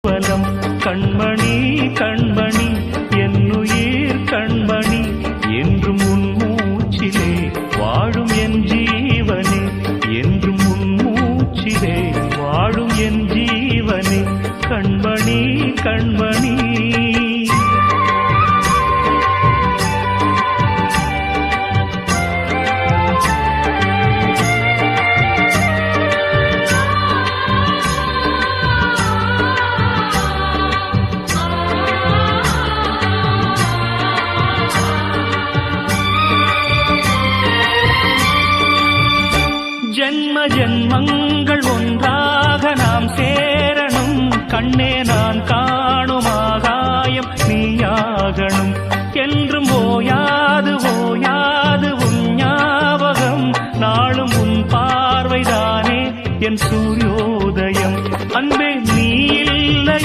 வலம் கண்மணி கண்மணி என்னுயிர் கண்மணி என்றும் உன் மூச்சிலே வாழும் என் ஜீவனே என்றும் உன் மூச்சிலே வாழும் என் ஜீவனே கண்மணி கண்மணி ஜென்ம ஜென்மங்கள் ஒன்றாக நாம் சேரணும் கண்ணே நான் காணும் ஆகாயம் நீயாகணும் என்றும் ஓயா